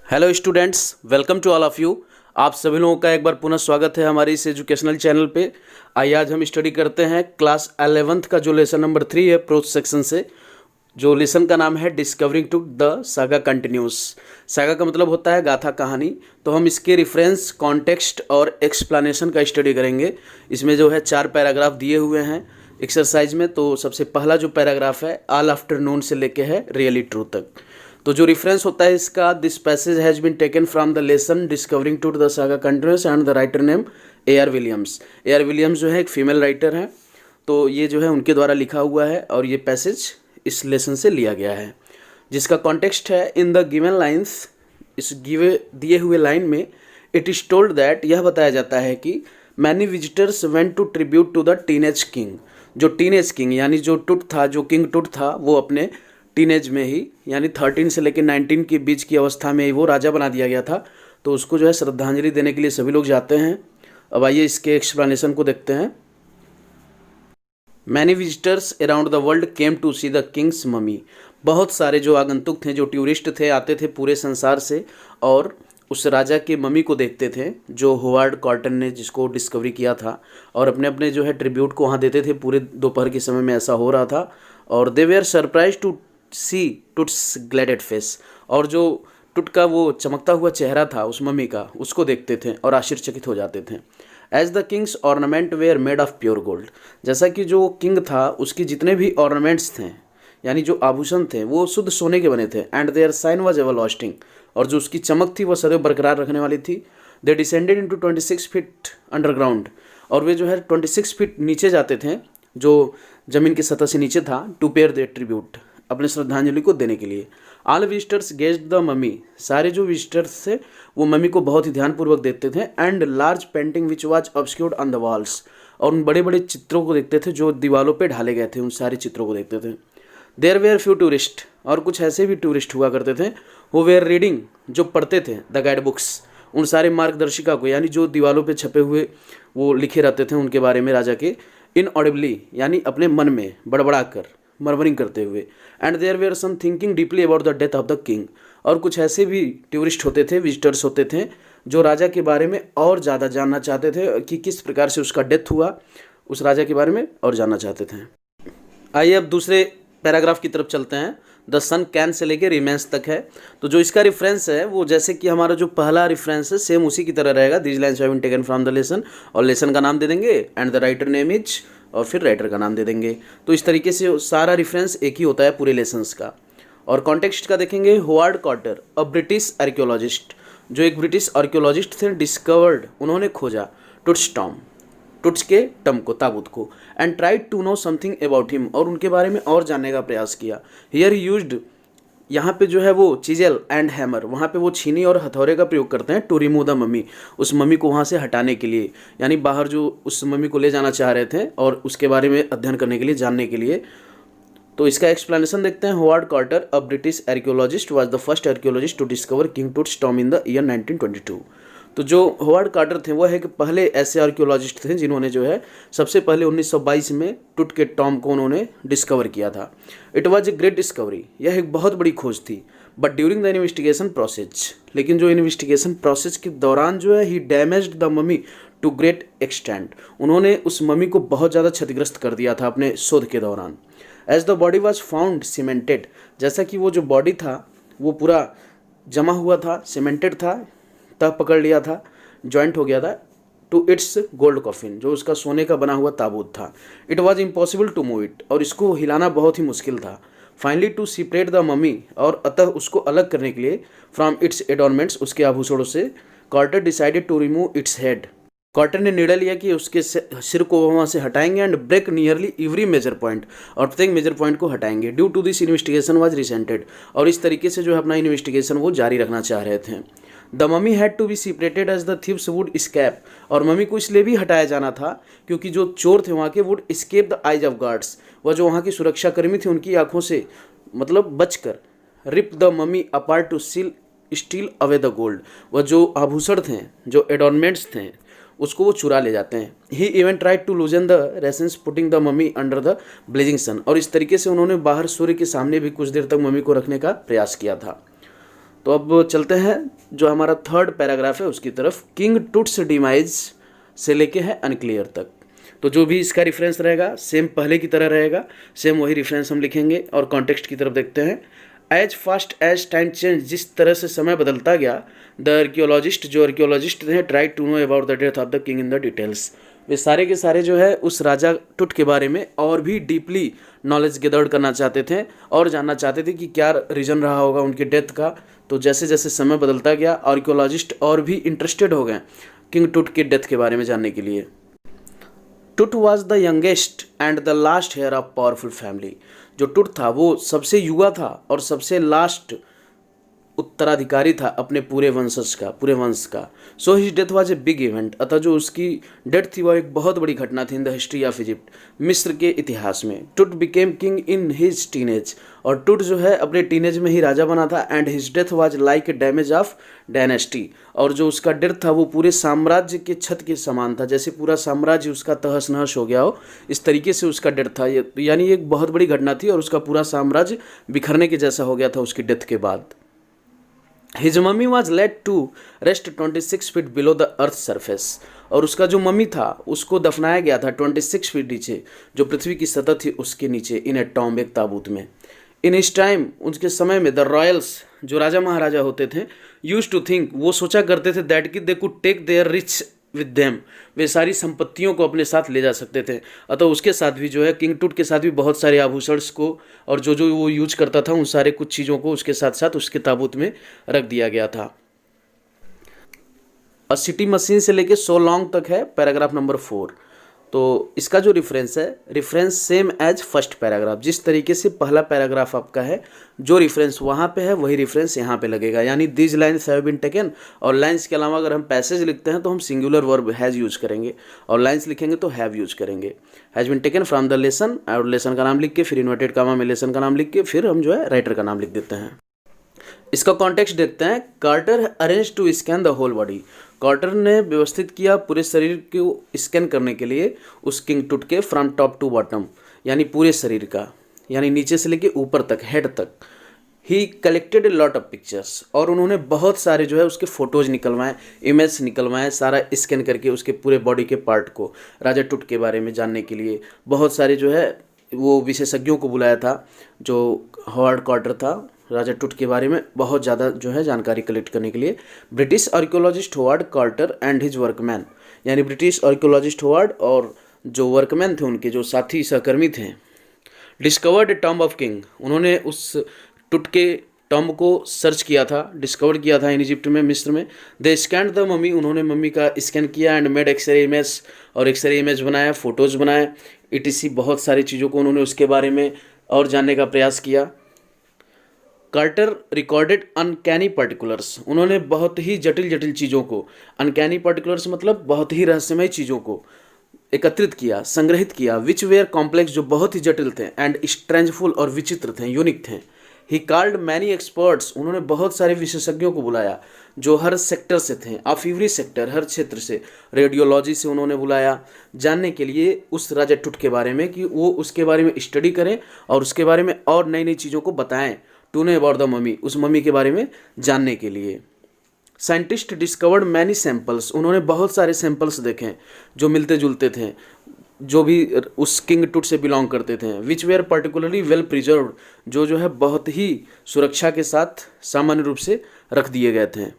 Hello students, welcome to all of you. आप सभी लोगों का एक बार पुनः स्वागत है हमारे इस एजुकेशनल चैनल पे। आइए आज हम स्टडी करते हैं क्लास 11th का जो लेसन नंबर 3 है प्रोच सेक्शन से। जो लेसन का नाम है discovering to the saga continues. Saga का मतलब होता है गाथा, कहानी। तो हम इसके रेफरेंस, कॉन्टेक्स्ट और एक्सप्लेनेशन का स्टडी करेंगे। इसमें जो है 4 पैराग्राफ दिए हुए हैं एक्सरसाइज में। तो सबसे पहला जो पैराग्राफ है ऑल आफ्टरनून से लेके है रियली ट्रू तक। तो जो रेफरेंस होता है इसका, this passage has been taken from the lesson discovering to the saga continues and the writer name A R. Williams. A R. Williams जो है एक फीमेल राइटर हैं। तो ये जो है उनके द्वारा लिखा हुआ है और ये पैसेज इस लेसन से लिया गया है, जिसका कॉन्टेक्स्ट है इन द गिवन लाइन्स। इस दिए हुए लाइन में इट इज़ टोल्ड दैट, यह बताया जाता है कि many visitors went to tribute to the teenage king. जो टीनेज किंग यानी जो टुट था, जो किंग टुट था, वो अपने टीनेज में ही यानी 13 से लेकर 19 के बीच की अवस्था में ही वो राजा बना दिया गया था। तो उसको जो है श्रद्धांजलि देने के लिए सभी लोग जाते हैं। अब आइए इसके एक्सप्लेनेशन को देखते हैं। Many visitors around the world came to see the king's mummy. बहुत सारे जो आगंतुक थे, जो टूरिस्ट थे, आते थे पूरे संसार से और उस राजा के मम्मी को देखते थे, जो होवार्ड कॉर्टन ने जिसको डिस्कवरी किया था, और अपने अपने जो है ट्रिब्यूट को वहाँ देते थे। पूरे दोपहर के समय में ऐसा हो रहा था। और they were surprised to see Tut's gilded face. और जो टुट का वो चमकता हुआ चेहरा था उस मम्मी का, उसको देखते थे और आश्चर्यचकित हो जाते थे। As the king's ornament were made of pure gold. जैसा कि जो किंग था उसके जितने भी ऑर्नामेंट्स थे यानी जो आभूषण थे वो शुद्ध सोने के बने थे। And their shine was everlasting. और जो उसकी चमक थी वो सदैव बरकरार रखने वाली थी। दे डिसेंडेड इंटू 26 फीट अंडरग्राउंड। और वे जो है 26 फीट नीचे जाते थे, जो जमीन की सतह से नीचे था, टू पेयर देयर ट्रिब्यूट, अपने श्रद्धांजलि को देने के लिए। All visitors gazed the mummy. सारे जो विजिटर्स थे वो मम्मी को बहुत ही ध्यानपूर्वक देखते थे। And large painting which was obscured on the walls. और उन बड़े बड़े चित्रों को देखते थे जो दीवारों पे ढाले गए थे, उन सारे चित्रों को देखते थे। There were few tourist. और कुछ ऐसे भी टूरिस्ट हुआ करते थे वो वेयर रीडिंग, जो पढ़ते थे द गाइड बुक्स, उन सारे मार्गदर्शिका को, यानी जो दीवारों पे छपे हुए वो लिखे रहते थे उनके बारे में राजा के, इन ऑडिबली यानी अपने मन में बड़बड़ा कर, मर्मरिंग करते हुए। And there were some thinking deeply about the death of the king. और कुछ ऐसे भी टूरिस्ट होते थे, विजिटर्स होते थे, जो राजा के बारे में और ज़्यादा जानना चाहते थे कि किस प्रकार से उसका डेथ हुआ, उस राजा के बारे में और जानना चाहते थे। आइए अब दूसरे पैराग्राफ की तरफ चलते हैं। द सन कैन से लेके रिमेंस तक है। तो जो इसका रेफरेंस है वो जैसे कि हमारा जो पहला रेफरेंस है सेम उसी की तरह रहेगा। This lines have been taken from the lesson, और लेसन का नाम दे देंगे and the writer name is, और फिर राइटर का नाम दे देंगे। तो इस तरीके से सारा रेफरेंस एक ही होता है पूरे लेसन्स का। और कॉन्टेक्स्ट का देखेंगे। Howard Carter, a British archaeologist, जो एक ब्रिटिश आर्कियोलॉजिस्ट थे, डिस्कवर्ड, उन्होंने खोजा टुट्स टॉम, टुट्स के टम को, ताबूत को। And tried to know something about him, और उनके बारे में और जानने का प्रयास किया। हियर ही यूज्ड, यहाँ पे जो है वो चिजेल एंड हैमर, वहाँ पे वो छीनी और हथौरे का प्रयोग करते हैं। टू रिमूव द मम्मी, उस मम्मी को वहाँ से हटाने के लिए, यानी बाहर जो उस मम्मी को ले जाना चाह रहे थे और उसके बारे में अध्ययन करने के लिए, जानने के लिए। तो इसका एक्सप्लेनेशन देखते हैं। Howard Carter, a British archaeologist, was the first archaeologist to discover King Tut's tomb in the year 1922। तो जो होवार्ड कार्टर थे वो है कि पहले ऐसे आर्कियोलॉजिस्ट थे जिन्होंने जो है सबसे पहले 1922 में टुट के टॉम को उन्होंने डिस्कवर किया था। It was a great discovery, यह एक बहुत बड़ी खोज थी। But during the investigation process, लेकिन जो इन्वेस्टिगेशन प्रोसेस के दौरान जो है he damaged the mummy to great extent, उन्होंने उस मम्मी को बहुत ज़्यादा क्षतिग्रस्त कर दिया था अपने शोध के दौरान। As the body was found cemented, जैसा कि वो जो बॉडी था वो पूरा जमा हुआ था, सीमेंटेड था, तह पकड़ लिया था, जॉइंट हो गया था टू इट्स गोल्ड कॉफिन, जो उसका सोने का बना हुआ ताबूत था। It was impossible to move it, और इसको हिलाना बहुत ही मुश्किल था। Finally to separate the mummy, और अतः उसको अलग करने के लिए, फ्रॉम इट्स एडॉर्नमेंट्स, उसके आभूषणों से, Carter decided to remove its head. Carter ने निर्णय लिया कि उसके सिर को वहाँ से हटाएंगे। And break nearly every major point, और प्रत्येक मेजर पॉइंट को हटाएंगे। Due to this investigation was resented, और इस तरीके से जो है अपना इन्वेस्टिगेशन वो जारी रखना चाह रहे थे। The mummy had to be separated as the thieves would escape, और मम्मी को इसलिए भी हटाया जाना था क्योंकि जो चोर थे वहाँ के would escape the eyes of guards, वह जो वहाँ की सुरक्षाकर्मी थे उनकी आंखों से मतलब बचकर, rip the mummy apart to steal away the gold, वह जो आभूषण थे, जो एडॉर्नमेंट्स थे, उसको वो चुरा ले जाते हैं। He even tried to loosen the resins putting the mummy under the blazing sun, और इस तरीके से उन्होंने बाहर सूर्य के सामने भी कुछ देर तक मम्मी को रखने का प्रयास किया था। तो अब चलते हैं जो हमारा थर्ड पैराग्राफ है उसकी तरफ। किंग टुट्स डिमाइज से लेके है अनक्लियर तक। तो जो भी इसका रेफरेंस रहेगा सेम पहले की तरह रहेगा, सेम वही रेफरेंस हम लिखेंगे। और कॉन्टेक्स्ट की तरफ देखते हैं। As fast as time change, जिस तरह से समय बदलता गया, द आर्कियोलॉजिस्ट, जो आर्कियोलॉजिस्ट थे, try to know about the death of the king in the details. वे सारे के सारे जो है उस राजा टुट के बारे में और भी डीपली नॉलेज गैदर्ड करना चाहते थे और जानना चाहते थे कि क्या रीज़न रहा होगा उनके डेथ का। तो जैसे जैसे समय बदलता गया आर्कियोलॉजिस्ट और भी इंटरेस्टेड हो गए किंग टुट के डेथ के बारे में जानने के लिए। Tut was the youngest and the last heir of powerful family. जो टुट था वो सबसे युवा था और सबसे लास्ट उत्तराधिकारी था अपने पूरे वंशज का, पूरे वंश का। So his death was a big event. अतः जो उसकी डेथ थी वह एक बहुत बड़ी घटना थी in the history of Egypt, मिस्र के इतिहास में। टुट became king in his teenage, और टुट जो है अपने टीनेज में ही राजा बना था। And his death was like a damage of dynasty, और जो उसका डेथ था वो पूरे साम्राज्य के छत के समान था, जैसे पूरा साम्राज्य उसका तहस नहस हो गया हो, इस तरीके से उसका डेथ था। यानी एक बहुत बड़ी घटना थी और उसका पूरा साम्राज्य बिखरने के जैसा हो गया था उसकी डेथ के बाद। His mummy was laid to rest 26 feet below the earth surface, और उसका जो मम्मी था उसको दफनाया गया था 26 फीट नीचे, जो पृथ्वी की सतह थी उसके नीचे, इन ए टॉम्ब, एक ताबूत में। इन इस टाइम, उनके समय में, द रॉयल्स, जो राजा महाराजा होते थे, यूज टू थिंक, वो सोचा करते थे, दैट कि they could take their rich with them, वे सारी संपत्तियों को अपने साथ ले जा सकते थे। अतः उसके साथ भी जो है किंग टुट के साथ भी बहुत सारे आभूषण को और जो जो वो यूज करता था उन सारे कुछ चीज़ों को उसके साथ साथ उसके ताबूत में रख दिया गया था। अ सिटी मशीन से लेके सो लॉन्ग तक है पैराग्राफ नंबर 4। तो इसका जो रेफरेंस है, reference same as first paragraph. जिस तरीके से पहला पैराग्राफ आपका है, जो रेफरेंस वहाँ पे है वही रेफरेंस यहाँ पे लगेगा। यानी this lines have been taken, और लाइन्स के अलावा अगर हम पैसेज लिखते हैं तो हम सिंगुलर वर्ब हैज़ यूज करेंगे, और लाइन्स लिखेंगे तो हैव यूज करेंगे। Has been taken from the lesson, और लेसन का नाम लिख के फिर इन्वर्टेड कामा में लेसन का नाम लिख के फिर हम जो है राइटर का नाम लिख देते हैं। इसका कॉन्टेक्स्ट देखते हैं। Carter arrange to scan the whole body, Carter ने व्यवस्थित किया पूरे शरीर को स्कैन करने के लिए उस किंग टुट के, फ्रॉम टॉप टू बॉटम, यानी पूरे शरीर का, यानी नीचे से लेके ऊपर तक, हेड तक। ही collected a lot of pictures, और उन्होंने बहुत सारे जो है उसके फ़ोटोज़ निकलवाए, इमेज निकलवाए, सारा स्कैन करके उसके पूरे बॉडी के पार्ट को राजा टुट के बारे में जानने के लिए बहुत सारे जो है वो विशेषज्ञों को बुलाया था। जो हॉवर्ड कार्टर था, राजा टुट के बारे में बहुत ज़्यादा जो है जानकारी कलेक्ट करने के लिए। British archaeologist Howard Carter and his workman, यानी ब्रिटिश आर्कियोलॉजिस्ट हॉवर्ड और जो वर्कमैन थे उनके जो साथी सहकर्मी थे, discovered a tomb of king, उन्होंने उस टुट के टॉम्ब को सर्च किया था, डिस्कवर किया था इन इजिप्ट में, मिस्र में। दे स्कैन द मम्मी, उन्होंने मम्मी का स्कैन किया। एंड मेड एक्सरे इमेज, और एक्सरे इमेज बनाया, फोटोज़ बनाए, इटीसी बहुत सारी चीज़ों को उन्होंने उसके बारे में और जानने का प्रयास किया। कार्टर रिकॉर्डेड अनकैनी पर्टिकुलर्स, उन्होंने बहुत ही जटिल जटिल चीज़ों को, अनकैनी पर्टिकुलर्स मतलब बहुत ही रहस्यमय चीज़ों को एकत्रित किया, संग्रहित किया, विच वेयर कॉम्प्लेक्स, जो बहुत ही जटिल थे, एंड स्ट्रेंजफुल, और विचित्र थे, यूनिक थे। ही कॉल्ड मैनी एक्सपर्ट्स, उन्होंने बहुत सारे विशेषज्ञों को बुलाया जो हर सेक्टर से थे, ऑफ एवरी सेक्टर, हर क्षेत्र से। रेडियोलॉजी से उन्होंने बुलाया जानने के लिए उस राजा टुट के बारे में, कि वो उसके बारे में स्टडी करें और उसके बारे में और नई नई चीज़ों को बताएं, to know about the mummy, उस मम्मी के बारे में जानने के लिए। साइंटिस्ट डिस्कवर्ड मैनी सैंपल्स, उन्होंने बहुत सारे सैंपल्स देखे जो मिलते जुलते थे, जो भी उस किंग टुट से बिलोंग करते थे। विच वेयर पर्टिकुलरली वेल प्रिजर्व्ड, जो है बहुत ही सुरक्षा के साथ सामान्य रूप से रख दिए गए थे।